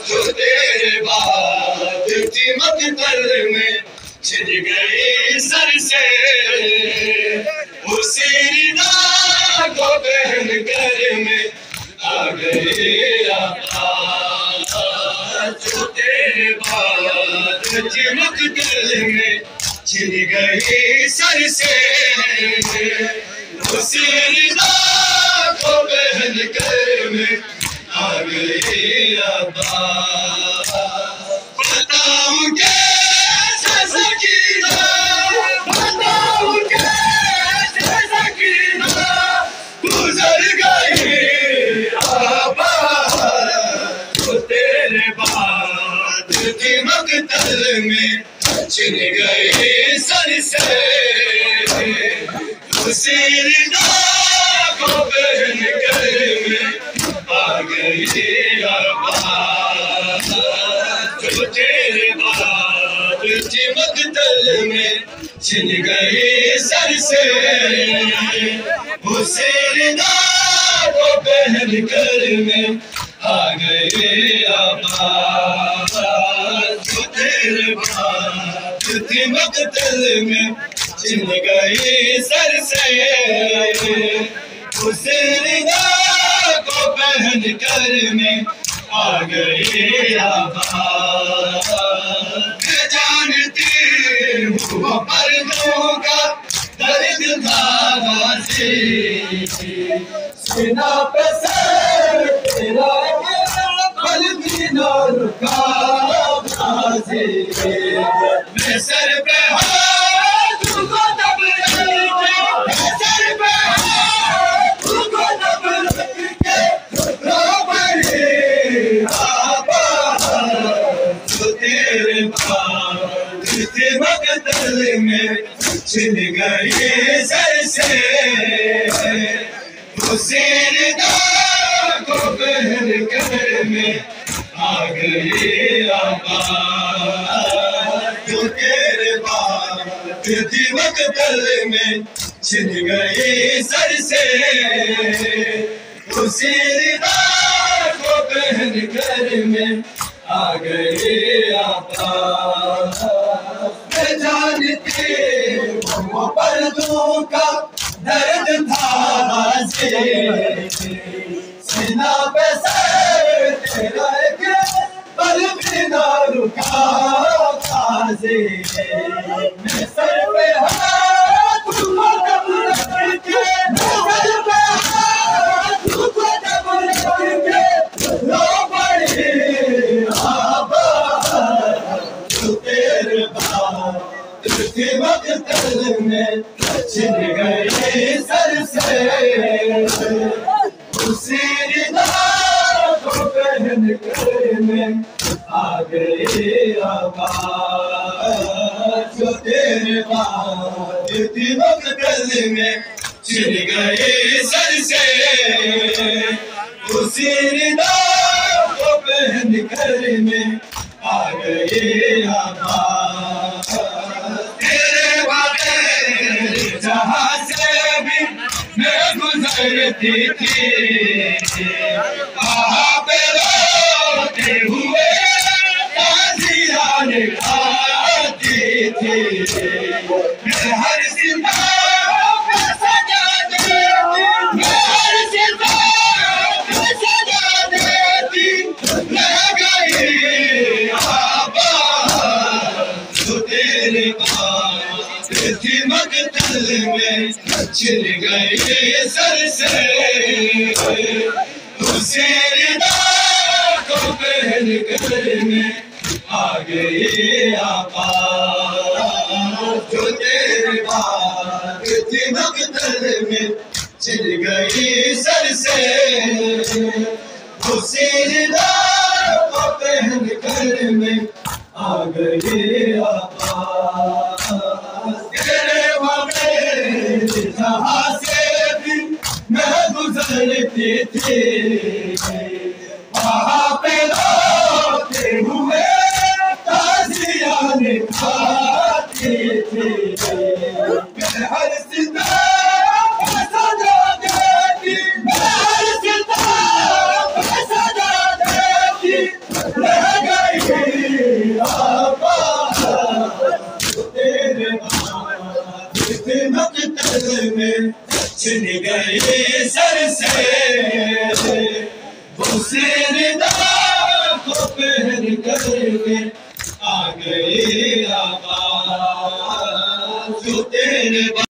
जो तेरे बाद थी मकतल में छिड़ गई सर से, उसी रिदा को पहन कर में आ गई जो तेरे बाद थी मकतल में छिड़ गई सर से, उसी रिदा को पहन कर में आ गई बताऊं कैसे सकीना, बताऊं कैसे सकीना गुजर गई आबा जो तेरे बाद थी मकतल में छिड़ गई सर से, उसी रिदा को पहन कर में आ गई जो तेरे बाद थी मकतल में छिड़ गई सर से, उसी रिदा को पहन कर में आ गई जो तेरे बाद थी मकतल में छिड़ गई सर से, उसी रिदा को पहन कर में आ गई मैं जानती हूँ पर्दों का दर्द था सीना पे सर तेरा पल भी न रुका, मैं सर पे हाथ तुमको दब मैं सर पे हाथ तुमको दब के रो पड़ी जो तेरे बाद थी मकतल में छिड़ गई सर से, उसी रिदा को पहन कर में आ गई जो तेरे बाद थी मकतल में छिड़ गई सर से, उसी रिदा को पहन कर में आ गई मैं जानती हूँ पर्दों का दर्द था सीना पे सर तेरा पल भी न रुका, मैं सर पे हाथ तुमको दब के सर पे हाथ तुमको दब के रो पड़ी जो तेरे बाद थी मकतल में छिड़ गई सर से, उसी रिदा को पहन कर में आ गई जो तेरे बाद थी मकतल में छिड़ गई सर से, उसी रिदा को पहन कर में आ गई तेरे बगैर जहाँ से भी मैं गुजरती थी, वहाँ पे रोते हुए ताज़ियान गाती थी, मैं हर सिता पे सजा देती, मैं हर सिता पे सजा देती, रह गई जो तेरे बाद थी मकतल में छिड़ गई सर से, उसी रिदा को पहन कर में आ गई जो तेरे बाद थी मकतल में छिड़ गई सर से, उसी रिदा को पहन कर में आ गई तेरे बगैर जहाँ से भी मैं गुजरती थी, वहाँ पे रोते हुए ताज़ियान गाती थी, मैं हर सिता पे सजा देती, मैं हर सिता पे सजा देती, मकतल में छिन गए सर से हुसैन को पहन करके आ गए आबाद जो तेरे